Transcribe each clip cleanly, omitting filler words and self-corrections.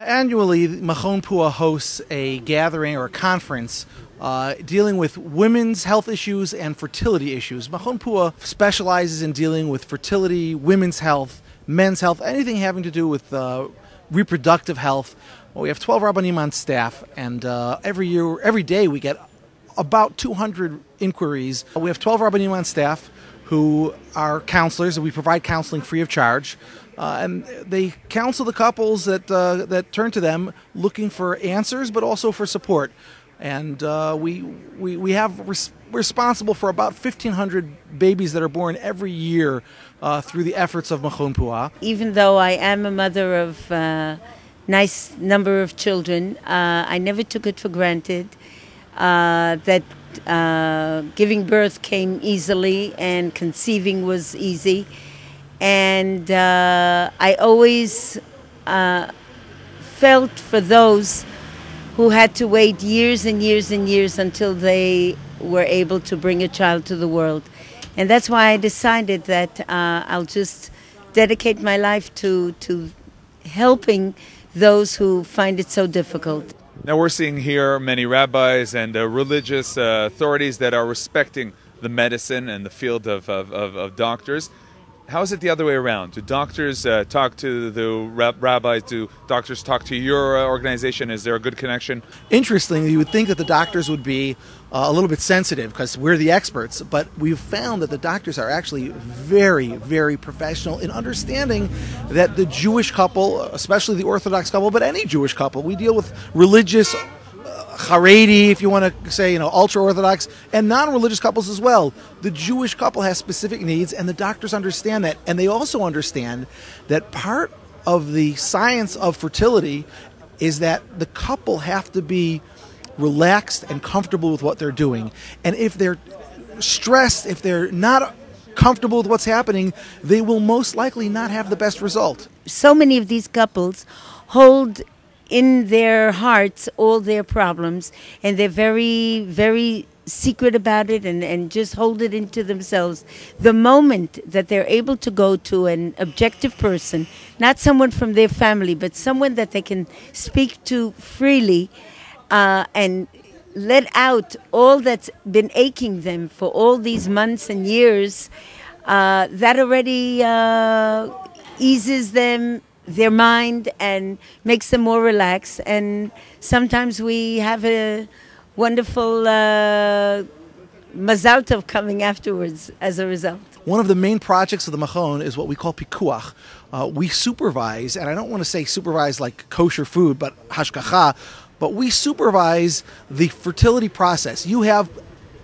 Annually, Machon Puah hosts a gathering or a conference dealing with women's health issues and fertility issues. Machon Puah specializes in dealing with fertility, women's health, men's health, anything having to do with reproductive health. Well, we have 12 rabbanim on staff, and every day we get about 200 inquiries. We have 12 rabbanim on staff who are counselors, and we provide counseling free of charge. And they counsel the couples that turn to them looking for answers, but also for support. And we're responsible for about 1,500 babies that are born every year through the efforts of Machon Puah. Even though I am a mother of a nice number of children, I never took it for granted that giving birth came easily and conceiving was easy. And I always felt for those who had to wait years and years and years until they were able to bring a child to the world. And that's why I decided that I'll just dedicate my life to helping those who find it so difficult. Now we're seeing here many rabbis and religious authorities that are respecting the medicine and the field of doctors. How is it the other way around? Do doctors talk to the rabbis? Do doctors talk to your organization? Is there a good connection? Interestingly, you would think that the doctors would be a little bit sensitive because we're the experts, but we've found that the doctors are actually very, very professional in understanding that the Jewish couple, especially the Orthodox couple, but any Jewish couple, we deal with religious Haredi, if you want to say, ultra-Orthodox, and non-religious couples as well. The Jewish couple has specific needs, and the doctors understand that. And they also understand that part of the science of fertility is that the couple have to be relaxed and comfortable with what they're doing. And if they're stressed, if they're not comfortable with what's happening, they will most likely not have the best result. So many of these couples hold in their hearts all their problems, and they're very, very secret about it and just hold it into themselves. The moment that they're able to go to an objective person, not someone from their family, but someone that they can speak to freely and let out all that's been aching them for all these months and years, that already eases them, their mind, and makes them more relaxed. And sometimes we have a wonderful mazal tov coming afterwards as a result. One of the main projects of the Machon is what we call Puah. We supervise, and I don't want to say supervise like kosher food, but hashgacha, but we supervise the fertility process. You have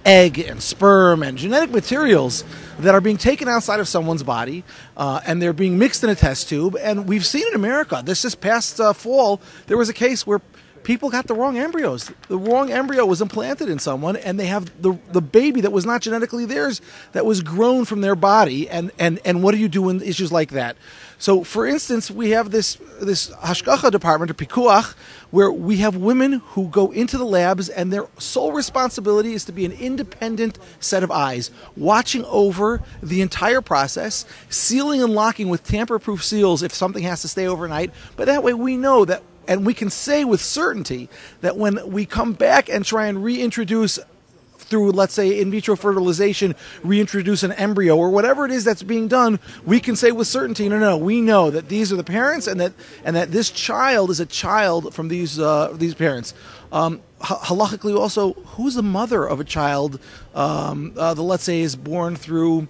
egg and sperm and genetic materials that are being taken outside of someone's body, and they're being mixed in a test tube. And we've seen in America, this past fall, there was a case where people got the wrong embryos. The wrong embryo was implanted in someone, and they have the baby that was not genetically theirs, that was grown from their body. And what do you do in issues like that? So, for instance, we have this hashgacha department, or pikuach, where we have women who go into the labs, and their sole responsibility is to be an independent set of eyes, watching over the entire process, sealing and locking with tamper-proof seals if something has to stay overnight. But that way we know that, and we can say with certainty that when we come back and try and reintroduce through, let's say, in vitro fertilization, reintroduce an embryo or whatever it is that's being done, we can say with certainty, no, we know that these are the parents, and that this child is a child from these parents. Halachically, also, who's the mother of a child that, let's say, is born through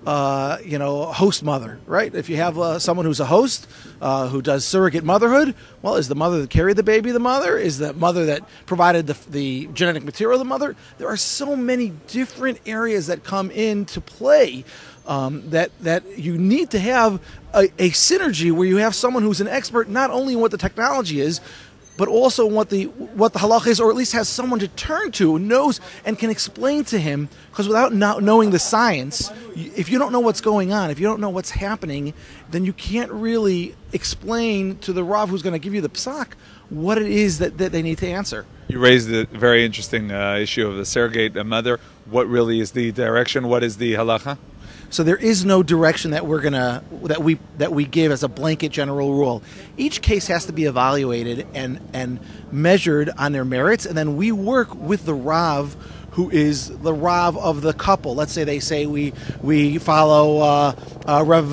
host mother, right? If you have someone who's a host who does surrogate motherhood, well, is the mother that carried the baby the mother? Is the mother that provided the genetic material the mother? There are so many different areas that come into play that you need to have a synergy where you have someone who's an expert not only in what the technology is, but also what the halach is, or at least has someone to turn to, knows and can explain to him. Because without not knowing the science, if you don't know what's going on, if you don't know what's happening, then you can't really explain to the Rav who's going to give you the psak what it is that they need to answer. You raised a very interesting issue of the surrogate mother. What really is the direction? What is the halacha? So there is no direction that we give as a blanket general rule. Each case has to be evaluated and measured on their merits, and then we work with the Rav, who is the Rav of the couple. Let's say they say we follow Rev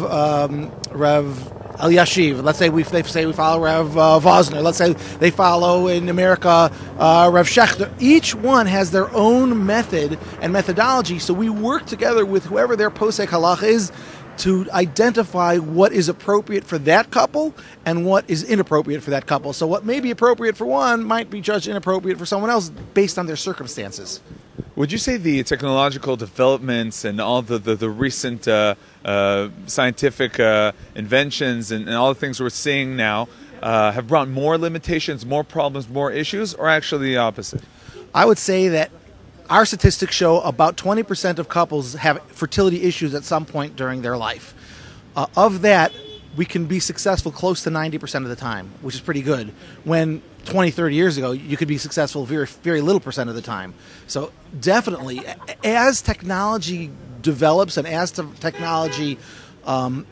Eliashiv. Let's say they say we follow Rev Vosner. Let's say they follow in America Rev Schechter. Each one has their own method and methodology. So we work together with whoever their posek halach is to identify what is appropriate for that couple and what is inappropriate for that couple. So what may be appropriate for one might be judged inappropriate for someone else based on their circumstances. Would you say the technological developments and all the recent scientific inventions and all the things we're seeing now have brought more limitations, more problems, more issues, or actually the opposite? I would say that our statistics show about 20% of couples have fertility issues at some point during their life. Of that, we can be successful close to 90% of the time, which is pretty good. When 20, 30 years ago, you could be successful very, very little percent of the time. So definitely, as technology develops and as technology can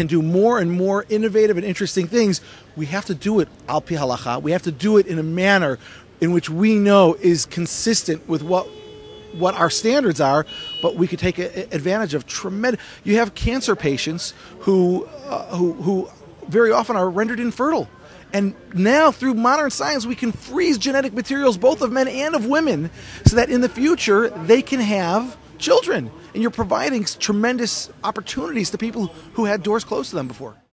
do more and more innovative and interesting things, we have to do it al pi halacha. We have to do it in a manner in which we know is consistent with what our standards are, but we could take advantage of tremendous. You have cancer patients who very often are rendered infertile. And now, through modern science, we can freeze genetic materials, both of men and of women, so that in the future they can have children. And you're providing tremendous opportunities to people who had doors closed to them before.